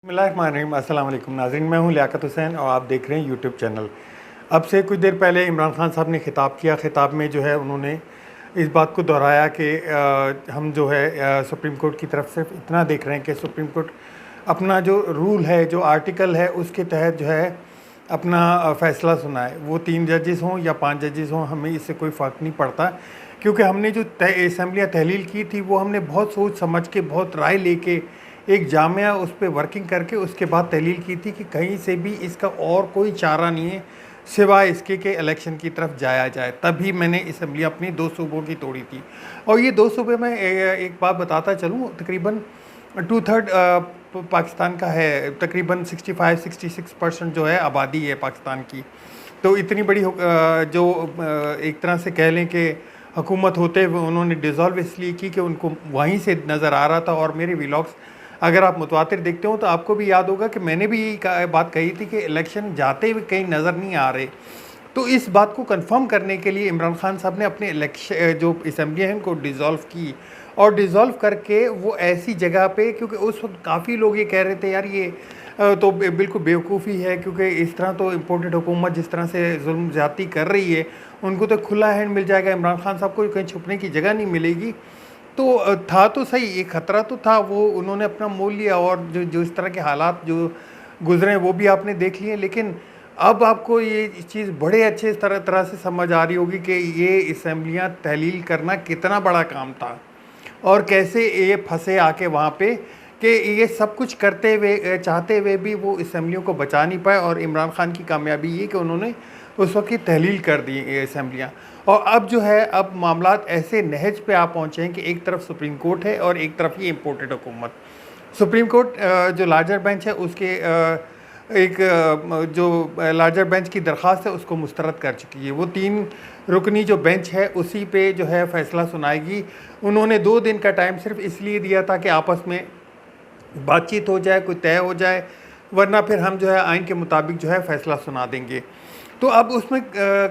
बिस्मिल्लाहिर्रहमानिर्रहीम। अस्सलाम वालेकुम नाज़रीन, मैं हूं लियाकत हुसैन और आप देख रहे हैं यूट्यूब चैनल। अब से कुछ देर पहले इमरान खान साहब ने खिताब किया। खिताब में जो है उन्होंने इस बात को दोहराया कि हम जो है सुप्रीम कोर्ट की तरफ सिर्फ इतना देख रहे हैं कि सुप्रीम कोर्ट अपना जो रूल है, जो आर्टिकल है, उसके तहत जो है अपना फ़ैसला सुनाए। वो 3 जजेस हों या 5 जजेस हों, हमें इससे कोई फ़र्क नहीं पड़ता, क्योंकि हमने जो असम्बलियाँ तहलील की थी वो हमने बहुत सोच समझ के, बहुत राय लेके, एक जामिया उस पर वर्किंग करके उसके बाद तहलील की थी कि कहीं से भी इसका और कोई चारा नहीं है सिवाय इसके कि इलेक्शन की तरफ जाया जाए। तभी मैंने असम्बली अपनी 2 सूबों की तोड़ी थी। और ये 2 सूबे में एक बात बताता चलूँ, तकरीबन 2/3 पाकिस्तान का है, तकरीबन 65-66% जो है आबादी है पाकिस्तान की। तो इतनी बड़ी जो एक तरह से कह लें कि हुकूमत होते हुए उन्होंने डिज़ोल्व इसलिए की कि उनको वहीं से नज़र आ रहा था। और मेरे व्लॉग्स अगर आप मुतवातिर देखते हो तो आपको भी याद होगा कि मैंने भी यही बात कही थी कि इलेक्शन जाते हुए कहीं नज़र नहीं आ रहे। तो इस बात को कंफर्म करने के लिए इमरान खान साहब ने अपने इलेक्शन जो असम्बली हैं उनको डिज़ोल्व की, और डिज़ोल्व करके वो ऐसी जगह पे, क्योंकि उस वक्त काफ़ी लोग ये कह रहे थे यार ये तो बिल्कुल बेवकूफ़ी है, क्योंकि इस तरह तो इम्पोर्टेड हुकूमत जिस तरह से जुल्म ज़्यादती कर रही है उनको तो खुला हैंड मिल जाएगा, इमरान खान साहब को कहीं छुपने की जगह नहीं मिलेगी। तो था तो सही, एक ख़तरा तो था, वो उन्होंने अपना मोल लिया। और जो जो इस तरह के हालात जो गुजरे वो भी आपने देख लिए। लेकिन अब आपको ये चीज़ बड़े अच्छे तरह से समझ आ रही होगी कि ये असम्बलियाँ तहलील करना कितना बड़ा काम था, और कैसे ये फंसे आके वहाँ पे कि ये सब कुछ करते हुए, चाहते हुए भी वो असम्बलियों को बचा नहीं पाए। और इमरान खान की कामयाबी ये कि उन्होंने उस वक्त की तहलील कर दी ये असम्बलियाँ। और अब जो है, अब मामलात ऐसे नहज पे आ पहुँचे हैं कि एक तरफ सुप्रीम कोर्ट है और एक तरफ ये इम्पोर्टेड हुकूमत। सुप्रीम कोर्ट जो लार्जर बेंच है उसके एक जो लार्जर बेंच की दरख्वास्त है उसको मुस्तरद कर चुकी है। वो 3 रुकनी जो बेंच है उसी पे जो है फ़ैसला सुनाएगी। उन्होंने 2 दिन का टाइम सिर्फ इसलिए दिया था कि आपस में बातचीत हो जाए, कोई तय हो जाए, वरना फिर हम जो है आइन के मुताबिक जो है फ़ैसला सुना देंगे। तो अब उसमें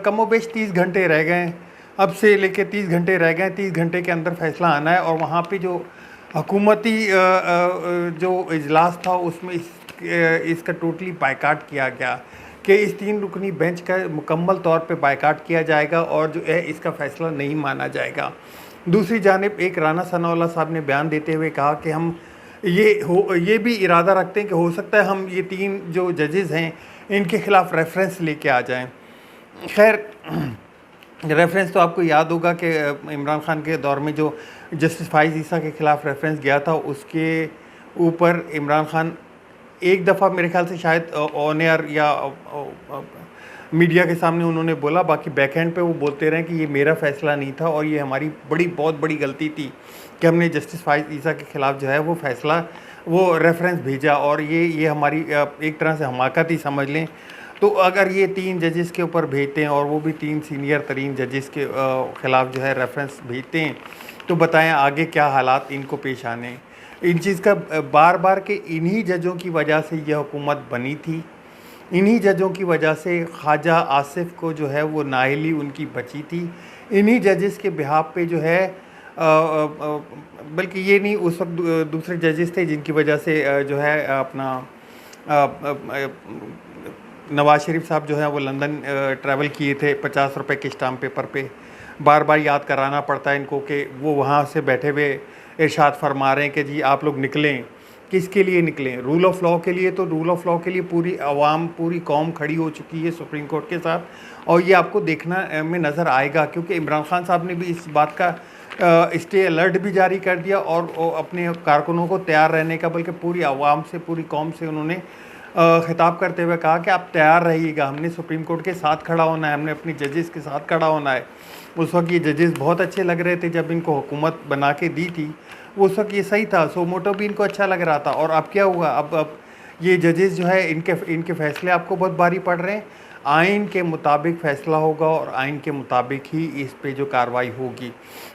कमोबेश 30 घंटे रह गए हैं, अब से लेके 30 घंटे रह गए। 30 घंटे के अंदर फ़ैसला आना है। और वहाँ पे जो हुकूमती जो इजलास था उसमें इसका टोटली बायकाट किया गया कि इस 3 रुकनी बेंच का मुकम्मल तौर पे बायकाट किया जाएगा और जो है इसका फ़ैसला नहीं माना जाएगा। दूसरी जानिब एक राना सनाउल्लाह साहब ने बयान देते हुए कहा कि हम ये भी इरादा रखते हैं कि हो सकता है हम ये 3 जो जजेस हैं इनके ख़िलाफ़ रेफरेंस लेके आ जाएं। खैर, रेफरेंस तो आपको याद होगा कि इमरान खान के दौर में जो जस्टिस फाइज़ ईसा के ख़िलाफ़ रेफरेंस गया था, उसके ऊपर इमरान खान एक दफ़ा मेरे ख्याल से शायद ऑन एयर या मीडिया के सामने उन्होंने बोला, बाकी बैक हैंड पे वो बोलते रहे कि ये मेरा फ़ैसला नहीं था और ये हमारी बहुत बड़ी गलती थी कि हमने जस्टिस फाइज़ ईसा के ख़िलाफ़ जो है वो फ़ैसला, वो रेफरेंस भेजा, और ये हमारी एक तरह से हमाकत ही समझ लें। तो अगर ये 3 जजेस के ऊपर भेजते हैं और वो भी 3 सीनियर तरीन जजेस के ख़िलाफ़ जो है रेफरेंस भेजते हैं, तो बताएं आगे क्या हालात इनको पेश आने। इन चीज़ का बार बार के इन्हीं जजों की वजह से यह हुकूमत बनी थी, इन्हीं जजों की वजह से ख्वाजा आसिफ को जो है वो नाअहली उनकी बची थी, इन्हीं जजेस के बिहाफ पे जो है बल्कि ये नहीं, उस वक्त दूसरे जजेस थे जिनकी वजह से जो है अपना नवाज़ शरीफ साहब जो है वो लंदन ट्रैवल किए थे 50 रुपये के स्टाम्प पेपर पे। बार बार याद कराना पड़ता है इनको कि वो वहाँ से बैठे हुए इरशाद फरमा रहे हैं कि जी आप लोग निकलें। किसके लिए निकलें? रूल ऑफ़ लॉ के लिए। तो रूल ऑफ़ लॉ के लिए पूरी आवाम, पूरी कौम खड़ी हो चुकी है सुप्रीम कोर्ट के साथ, और ये आपको देखना में नज़र आएगा, क्योंकि इमरान खान साहब ने भी इस बात का स्टे अलर्ट भी जारी कर दिया और अपने कारकुनों को तैयार रहने का, बल्कि पूरी आवाम से, पूरी कौम से उन्होंने ख़िताब करते हुए कहा कि आप तैयार रहिएगा, हमने सुप्रीम कोर्ट के साथ खड़ा होना है, हमने अपनी जजेस के साथ खड़ा होना है। उस वक्त ये जजेस बहुत अच्छे लग रहे थे जब इनको हुकूमत बना के दी थी, उस वक्त ये सही था, सो मोटो भी इनको अच्छा लग रहा था। और अब क्या हुआ? अब ये जजेस जो है इनके फ़ैसले आपको बहुत भारी पड़ रहे हैं। आइन के मुताबिक फ़ैसला होगा और आइन के मुताबिक ही इस पे जो कार्रवाई होगी।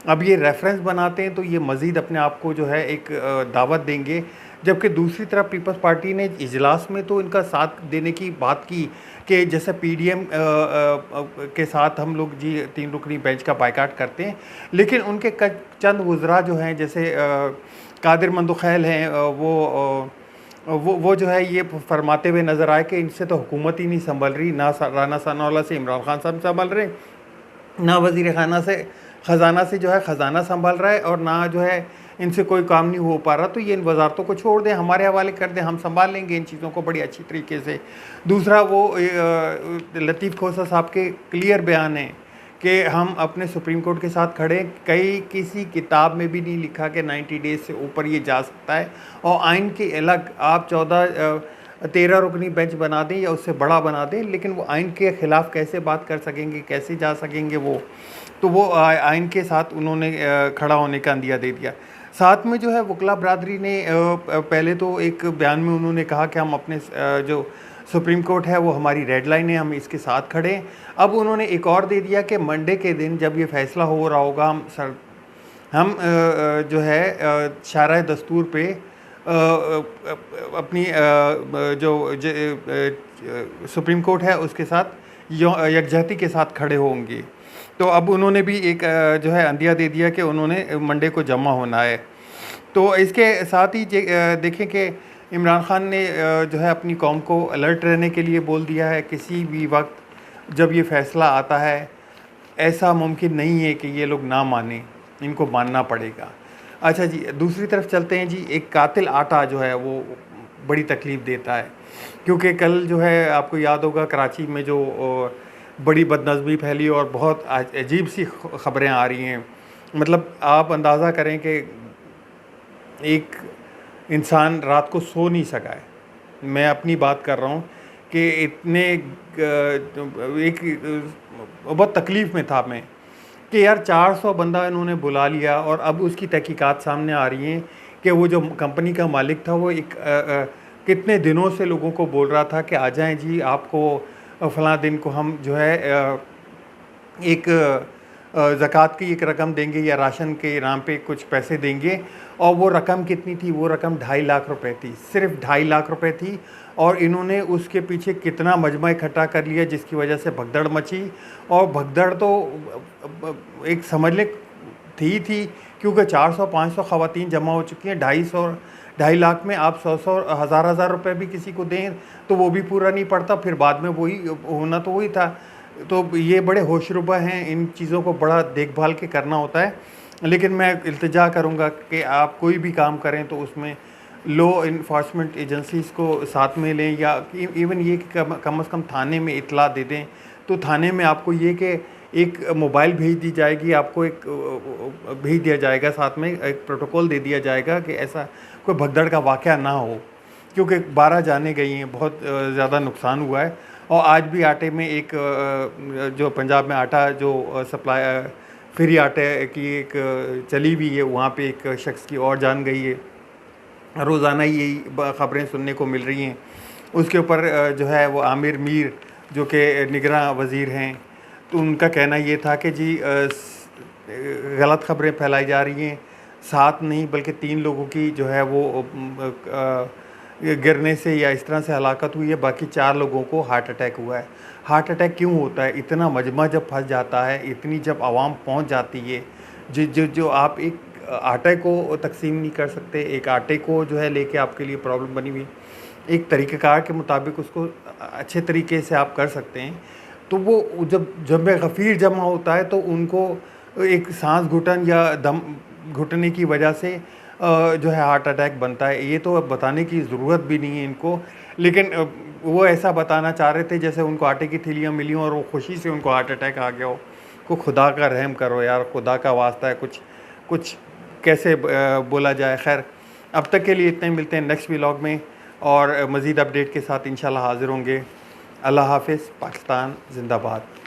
अब ये रेफरेंस बनाते हैं तो ये मज़ीद अपने आप को जो है एक दावत देंगे, जबकि दूसरी तरफ पीपल्स पार्टी ने इजलास में तो इनका साथ देने की बात की कि जैसे पीडीएम के साथ हम लोग जी 3 रुकनी बेंच का बायकाट करते हैं, लेकिन उनके चंद वज़रा जो हैं, जैसे कादिर मंदुखैल हैं, वो वो जो है ये फरमाते हुए नज़र आए कि इनसे तो हुकूमत ही नहीं संभल रही, ना राना सनाउल्लाह से इमरान खान साहब संभल रहे, ना वज़ीर ख़ज़ाना से जो है ख़ज़ाना संभल रहा है, और ना जो है इनसे कोई काम नहीं हो पा रहा। तो ये इन वजारतों को छोड़ दें, हमारे हवाले कर दें, हम संभाल लेंगे इन चीज़ों को बड़ी अच्छी तरीके से। दूसरा वो लतीफ़ खोसा साहब के क्लियर बयान है कि हम अपने सुप्रीम कोर्ट के साथ खड़े, कई किसी किताब में भी नहीं लिखा कि 90 डेज़ से ऊपर ये जा सकता है, और आइन के अलग आप 13 रुकनी बेंच बना दें या उससे बड़ा बना दें, लेकिन वो आइन के ख़िलाफ़ कैसे बात कर सकेंगे, कैसे जा सकेंगे वो आइन के साथ उन्होंने खड़ा होने का अंदिया दे दिया। साथ में जो है वकला बरादरी ने पहले तो एक बयान में उन्होंने कहा कि हम अपने जो सुप्रीम कोर्ट है वो हमारी रेड लाइन है, हम इसके साथ खड़े हैं। अब उन्होंने एक और दे दिया कि मंडे के दिन जब ये फ़ैसला हो रहा होगा, हम जो है शारा दस्तूर पे अपनी सुप्रीम कोर्ट है उसके साथ यकजहती के साथ खड़े होंगे। तो अब उन्होंने भी एक जो है अंदिया दे दिया कि उन्होंने मंडे को जमा होना है। तो इसके साथ ही देखें कि इमरान खान ने जो है अपनी कौम को अलर्ट रहने के लिए बोल दिया है, किसी भी वक्त जब ये फ़ैसला आता है ऐसा मुमकिन नहीं है कि ये लोग ना माने, इनको मानना पड़ेगा। अच्छा जी, दूसरी तरफ चलते हैं जी। एक कातिल आटा जो है वो बड़ी तकलीफ़ देता है, क्योंकि कल जो है आपको याद होगा कराची में जो बड़ी बदनज़मी फैली और बहुत अजीब सी ख़बरें आ रही हैं। मतलब आप अंदाज़ा करें कि एक इंसान रात को सो नहीं सका है, मैं अपनी बात कर रहा हूँ कि इतने एक बहुत तकलीफ़ में था मैं कि यार 400 बंदा इन्होंने बुला लिया, और अब उसकी तहकीकात सामने आ रही हैं कि वो जो कंपनी का मालिक था वो एक कितने दिनों से लोगों को बोल रहा था कि आ जाएं जी, आपको फ़लाँ दिन को हम जो है एक ज़कात की एक रकम देंगे या राशन के नाम पे कुछ पैसे देंगे। और वो रकम कितनी थी? वो रकम 2.5 लाख रुपए थी, सिर्फ 2.5 लाख रुपए थी। और इन्होंने उसके पीछे कितना मजमा इकट्ठा कर लिया जिसकी वजह से भगदड़ मची। और भगदड़ तो एक समझ लें थी क्योंकि 400-500 ख़वातीन जमा हो चुकी हैं। 2.5 लाख में आप 100 हज़ार रुपए भी किसी को दें तो वो भी पूरा नहीं पड़ता, फिर बाद में वही होना तो वही था। तो ये बड़े होशरुबा हैं, इन चीज़ों को बड़ा देखभाल के करना होता है। लेकिन मैं इल्तिजा करूँगा कि आप कोई भी काम करें तो उसमें लॉ इन्फोर्समेंट एजेंसीज़ को साथ में लें, या इवन ये कि कम से कम थाने में इतला दे दें। तो थाने में आपको ये कि एक मोबाइल भेज दी जाएगी, आपको एक भेज दिया जाएगा, साथ में एक प्रोटोकॉल दे दिया जाएगा कि ऐसा कोई भगदड़ का वाक़या ना हो, क्योंकि 12 जानें गई हैं, बहुत ज़्यादा नुकसान हुआ है। और आज भी आटे में एक जो पंजाब में आटा जो सप्लाई फ्री आटे की एक चली हुई है, वहाँ पे एक शख्स की और जान गई है। रोज़ाना यही ख़बरें सुनने को मिल रही हैं। उसके ऊपर जो है वो आमिर मीर जो कि निगरां वज़ीर हैं, तो उनका कहना ये था कि जी गलत ख़बरें फैलाई जा रही हैं। 7 नहीं बल्कि 3 लोगों की जो है वो गिरने से या इस तरह से हलाकत हुई है, बाकी 4 लोगों को हार्ट अटैक हुआ है। हार्ट अटैक क्यों होता है? इतना मजमा जब फंस जाता है, इतनी जब आवाम पहुंच जाती है, जो आप एक आटे को तकसीम नहीं कर सकते, एक आटे को जो है लेके आपके लिए प्रॉब्लम बनी हुई, एक तरीक़ेकार के मुताबिक उसको अच्छे तरीके से आप कर सकते हैं। तो वो जब गफ़ीर जमा होता है तो उनको एक सांस घुटन या दम घुटने की वजह से जो है हार्ट अटैक बनता है। ये तो अब बताने की ज़रूरत भी नहीं है इनको, लेकिन वो ऐसा बताना चाह रहे थे जैसे उनको आटे की थैलियाँ मिली और वो खुशी से उनको हार्ट अटैक आ गया हो। को खुदा का रहम करो यार, खुदा का वास्ता है, कुछ कैसे बोला जाए। खैर, अब तक के लिए इतने ही, मिलते हैं नेक्स्ट व्लॉग में और मज़ीद अपडेट के साथ इंशाल्लाह हाज़िर होंगे। अल्लाह हाफ़िज़। पाकिस्तान ज़िंदाबाद।